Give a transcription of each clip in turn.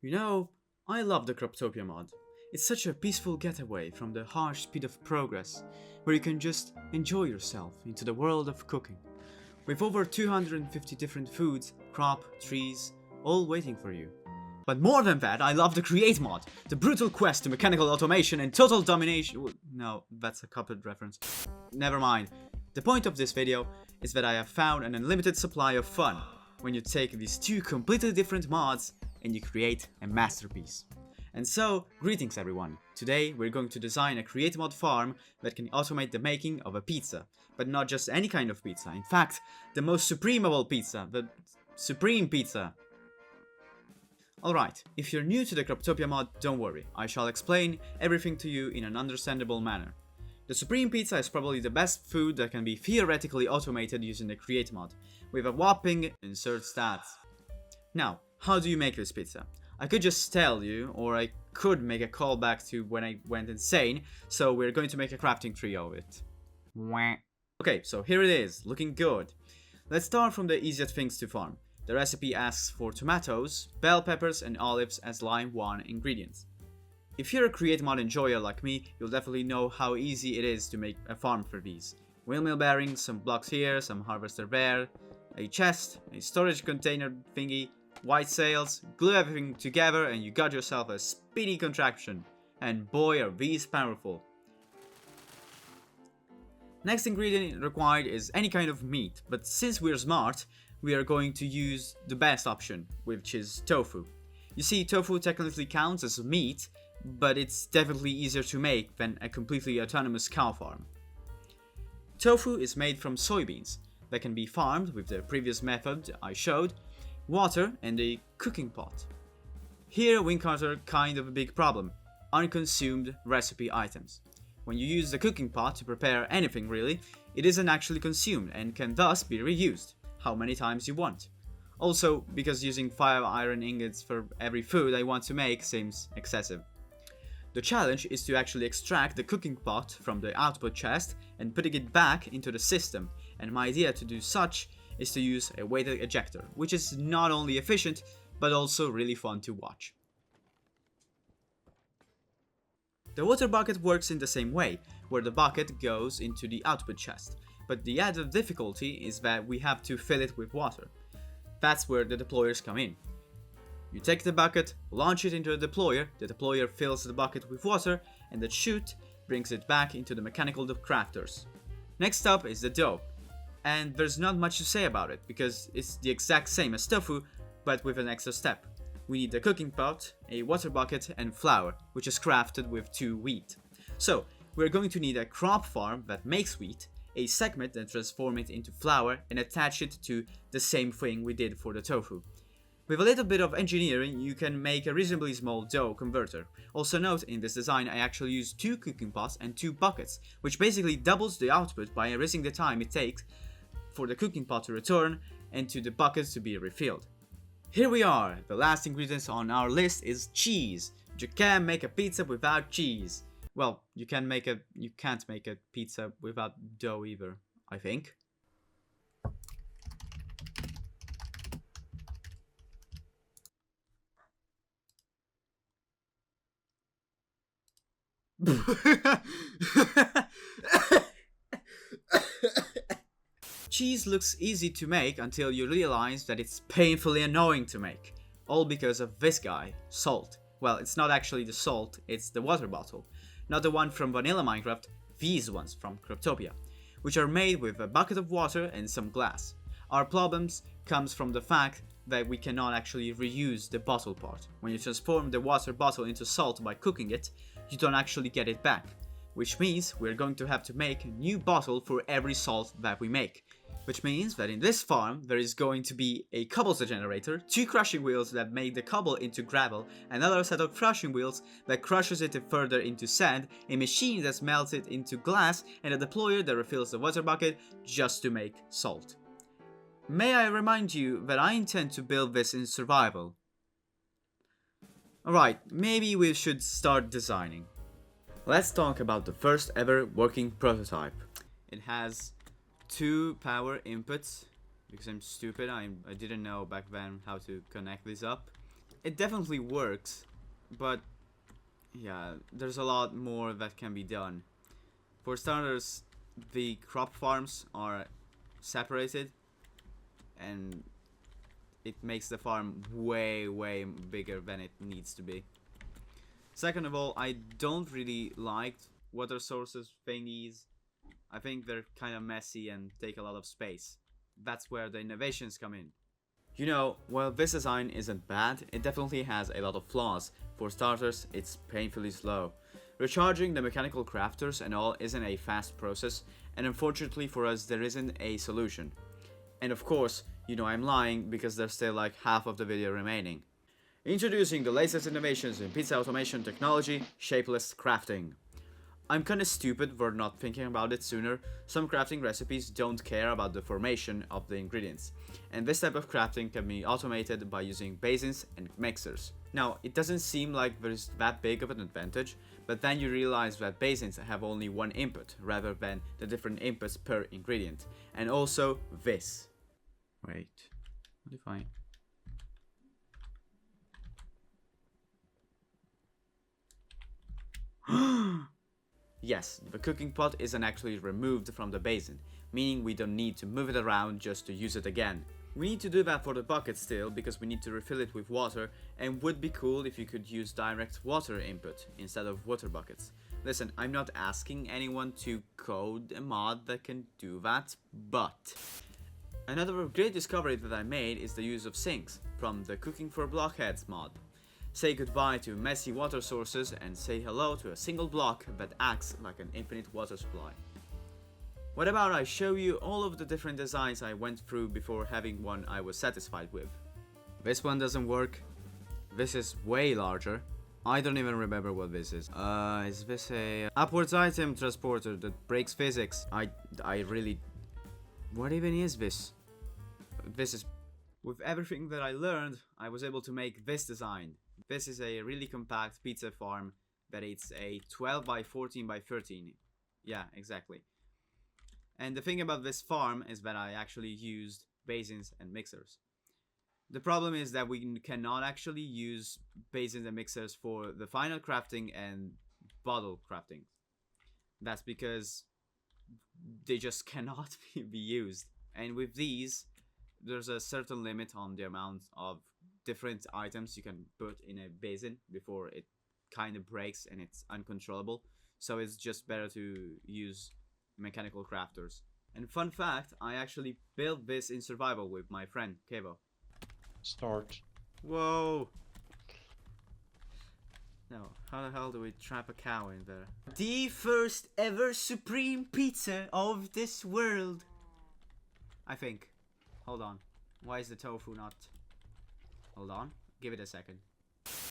You know, I love the Croptopia mod. It's such a peaceful getaway from the harsh speed of progress, where you can just enjoy yourself into the world of cooking. With over 250 different foods, crop, trees, all waiting for you. But more than that, I love the Create mod, the brutal quest to mechanical automation and total domination. No, that's a Cuphead reference. Never mind. The point of this video is that I have found an unlimited supply of fun when you take these two completely different mods and you create a masterpiece. And so, greetings everyone. Today we're going to design a Create mod farm that can automate the making of a pizza. But not just any kind of pizza. In fact, the most supremeable pizza. The supreme pizza. Alright, if you're new to the Croptopia mod, don't worry. I shall explain everything to you in an understandable manner. The Supreme Pizza is probably the best food that can be theoretically automated using the Create mod, with a whopping insert stats. Now, how do you make this pizza? I could just tell you, or I could make a callback to when I went insane, so we're going to make a crafting tree of it. Okay, so here it is, looking good. Let's start from the easiest things to farm. The recipe asks for tomatoes, bell peppers and olives as line 1 ingredients. If you're a Create mod enjoyer like me, you'll definitely know how easy it is to make a farm for these. Windmill bearings, some blocks here, some harvester there, a chest, a storage container thingy, white sails, glue everything together and you got yourself a speedy contraption. And boy are these powerful. Next ingredient required is any kind of meat, but since we're smart, we are going to use the best option, which is tofu. You see, tofu technically counts as meat, but it's definitely easier to make than a completely autonomous cow farm. Tofu is made from soybeans that can be farmed with the previous method I showed, water and a cooking pot. Here we encounter kind of a big problem, unconsumed recipe items. When you use the cooking pot to prepare anything really, it isn't actually consumed and can thus be reused how many times you want. Also, because using 5 iron ingots for every food I want to make seems excessive. The challenge is to actually extract the cooking pot from the output chest and putting it back into the system, and my idea to do such is to use a weighted ejector, which is not only efficient, but also really fun to watch. The water bucket works in the same way, where the bucket goes into the output chest, but the added difficulty is that we have to fill it with water. That's where the deployers come in. You take the bucket, launch it into the deployer fills the bucket with water, and the chute brings it back into the mechanical crafters. Next up is the dough, and there's not much to say about it because it's the exact same as tofu, but with an extra step. We need the cooking pot, a water bucket, and flour, which is crafted with 2 wheat. So, we're going to need a crop farm that makes wheat, a segment that transforms it into flour and attach it to the same thing we did for the tofu. With a little bit of engineering, you can make a reasonably small dough converter. Also note, in this design I actually used 2 cooking pots and 2 buckets, which basically doubles the output by erasing the time it takes for the cooking pot to return and to the buckets to be refilled. Here we are, the last ingredient on our list is cheese. You can't make a pizza without cheese. Well, you can't make a pizza without dough either, I think. Cheese looks easy to make until you realize that it's painfully annoying to make. All because of this guy, salt. Well, it's not actually the salt, it's the water bottle. Not the one from vanilla Minecraft, these ones from Croptopia, which are made with a bucket of water and some glass. Our problems comes from the fact that we cannot actually reuse the bottle part. When you transform the water bottle into salt by cooking it, you don't actually get it back, which means we're going to have to make a new bottle for every salt that we make. Which means that in this farm there is going to be a cobblestone generator, 2 crushing wheels that make the cobble into gravel, another set of crushing wheels that crushes it further into sand, a machine that melts it into glass, and a deployer that refills the water bucket just to make salt. May I remind you that I intend to build this in survival. Alright, maybe we should start designing. Let's talk about the first ever working prototype. It has 2 power inputs, because I'm stupid, I didn't know back then how to connect this up. it definitely works, but yeah, there's a lot more that can be done. For starters, the crop farms are separated, and it makes the farm way bigger than it needs to be. Second of all, I don't really like water sources thingies. I think they're kind of messy and take a lot of space. That's where the innovations come in. You know, while this design isn't bad, it definitely has a lot of flaws. For starters, it's painfully slow. Recharging the mechanical crafters and all isn't a fast process, and unfortunately for us there isn't a solution. And of course, you know I'm lying because there's still like half of the video remaining. Introducing the latest innovations in pizza automation technology, shapeless crafting. I'm kinda stupid for not thinking about it sooner. Some crafting recipes don't care about the formation of the ingredients, and this type of crafting can be automated by using basins and mixers. Now, it doesn't seem like there's that big of an advantage, but then you realize that basins have only one input, rather than the different inputs per ingredient. And also this. Wait, what if I... Yes, the cooking pot isn't actually removed from the basin, meaning we don't need to move it around just to use it again. We need to do that for the bucket still, because we need to refill it with water, and would be cool if you could use direct water input instead of water buckets. Listen, I'm not asking anyone to code a mod that can do that, but... Another great discovery that I made is the use of sinks from the Cooking for Blockheads mod. Say goodbye to messy water sources and say hello to a single block that acts like an infinite water supply. What about I show you all of the different designs I went through before having one I was satisfied with? This one doesn't work. This is way larger. I don't even remember what this is. Is this a upwards item transporter that breaks physics? I really... What even is this? This is... With everything that I learned, I was able to make this design. This is a really compact pizza farm that it's a 12 by 14 by 13. Yeah, exactly. And the thing about this farm is that I actually used basins and mixers. The problem is that we cannot actually use basins and mixers for the final crafting and bottle crafting. That's because they just cannot be used. And with these, there's a certain limit on the amount of different items you can put in a basin before it kind of breaks and it's uncontrollable. So it's just better to use mechanical crafters. And fun fact, I actually built this in survival with my friend Kevo. Start. Whoa! No, how the hell do we trap a cow in there? The first ever supreme pizza of this world. I think. Hold on. Why is the tofu not... Hold on. Give it a second.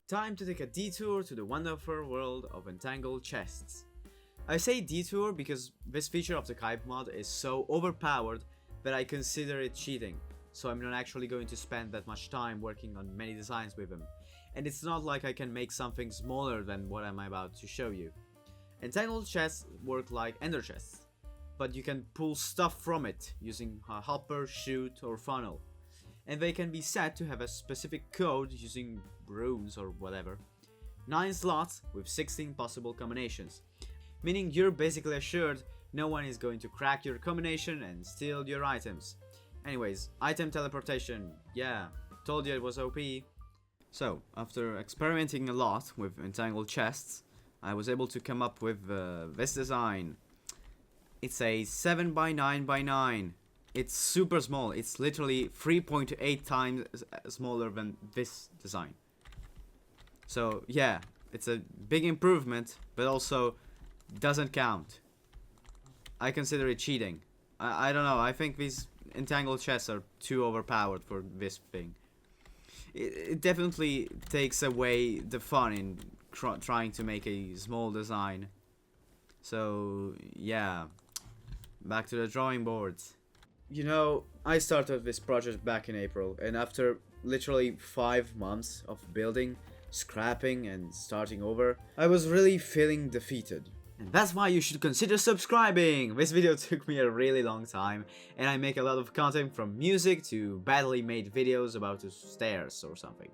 Time to take a detour to the wonderful world of entangled chests. I say detour because this feature of the Kype mod is so overpowered that I consider it cheating. So I'm not actually going to spend that much time working on many designs with them. And it's not like I can make something smaller than what I'm about to show you. Entangled chests work like ender chests, but you can pull stuff from it using a hopper, chute, or funnel. And they can be set to have a specific code using runes or whatever. 9 slots with 16 possible combinations, meaning you're basically assured no one is going to crack your combination and steal your items. Anyways, item teleportation, yeah, told you it was OP. So, after experimenting a lot with entangled chests, I was able to come up with this design. It's a 7 by 9 by 9. It's super small. It's literally 3.8 times smaller than this design. So yeah, it's a big improvement, but also doesn't count. I consider it cheating. I don't know. I think these entangled chests are too overpowered for this thing. It definitely takes away the fun in trying to make a small design. So yeah, back to the drawing boards. You know, I started this project back in April, and after literally 5 months of building, scrapping, and starting over, I was really feeling defeated. And that's why you should consider subscribing! This video took me a really long time, and I make a lot of content from music to badly made videos about the stairs or something.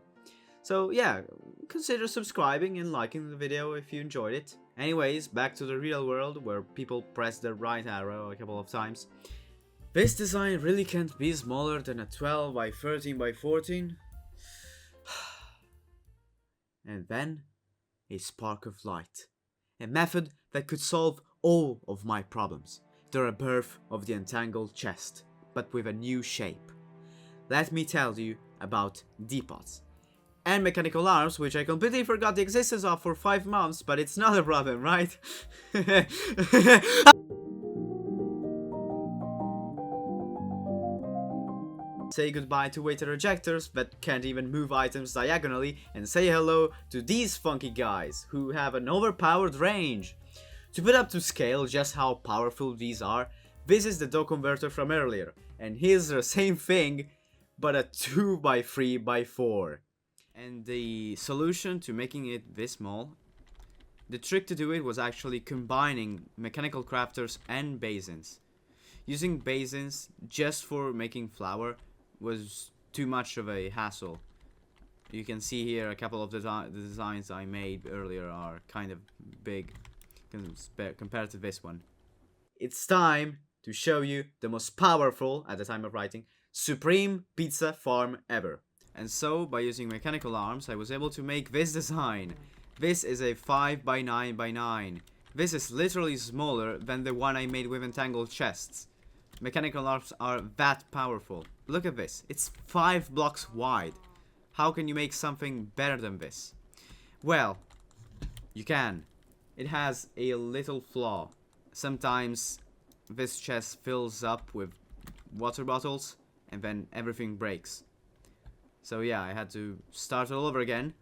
So yeah, consider subscribing and liking the video if you enjoyed it. Anyways, back to the real world where people press the right arrow a couple of times. This design really can't be smaller than a 12 by 13 by 14. And then a spark of light. A method that could solve all of my problems. The rebirth of the entangled chest, but with a new shape. Let me tell you about depots. And mechanical arms, which I completely forgot the existence of for 5 months, but it's not a problem, right? Say goodbye to weighted rejectors that can't even move items diagonally, and say hello to these funky guys who have an overpowered range. To put up to scale just how powerful these are, this is the dough converter from earlier, and here's the same thing, but a 2 by 3 by 4. And the solution to making it this small, the trick to do it was actually combining mechanical crafters and basins. Using basins just for making flour was too much of a hassle. You can see here a couple of the designs I made earlier are kind of big compared to this one. It's time to show you the most powerful, at the time of writing, supreme pizza farm ever. And so, by using mechanical arms, I was able to make this design. This is a 5 by 9 by 9. This is literally smaller than the one I made with entangled chests. Mechanical arms are that powerful. Look at this. It's 5 blocks wide. How can you make something better than this? Well, you can. It has a little flaw. Sometimes this chest fills up with water bottles and then everything breaks. So yeah, I had to start all over again,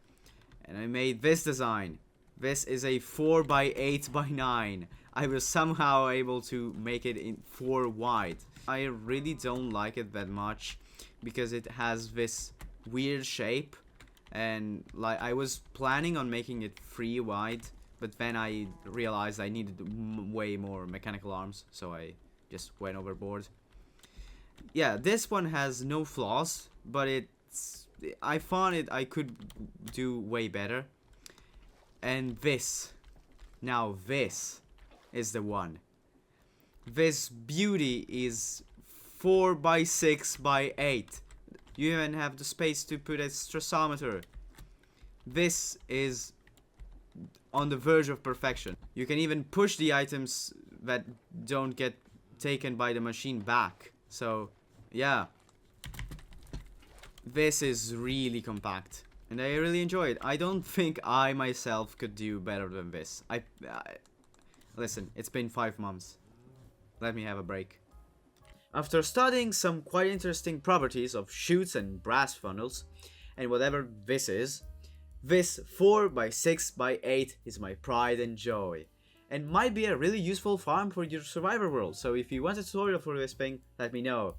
and I made this design. This is a 4 by 8 by 9. I was somehow able to make it in 4 wide. I really don't like it that much because it has this weird shape, and like I was planning on making it 3 wide, but then I realized I needed way more mechanical arms, so I just went overboard. Yeah, this one has no flaws, but I found I could do way better. And this, now this is the one. This beauty is 4 by 6 by 8. You even have the space to put a stressometer. This is on the verge of perfection. You can even push the items that don't get taken by the machine back. So yeah, this is really compact, and I really enjoy it. I don't think I myself could do better than this. Listen, it's been 5 months. Let me have a break. After studying some quite interesting properties of chutes and brass funnels, and whatever this is, this 4 by 6 by 8 is my pride and joy, and might be a really useful farm for your survivor world. So if you want a tutorial for this thing, let me know.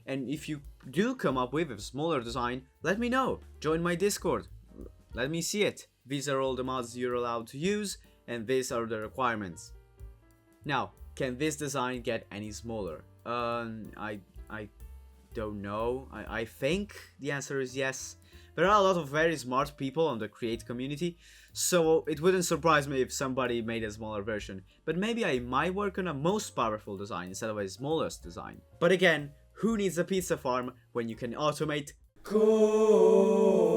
And if you do come up with a smaller design, let me know. Join my Discord. Let me see it. These are all the mods you're allowed to use, and these are the requirements. Now, can this design get any smaller? I don't know. I think the answer is yes. There are a lot of very smart people on the Create community, so it wouldn't surprise me if somebody made a smaller version. But maybe I might work on a most powerful design instead of a smallest design. But again, who needs a pizza farm when you can automate code?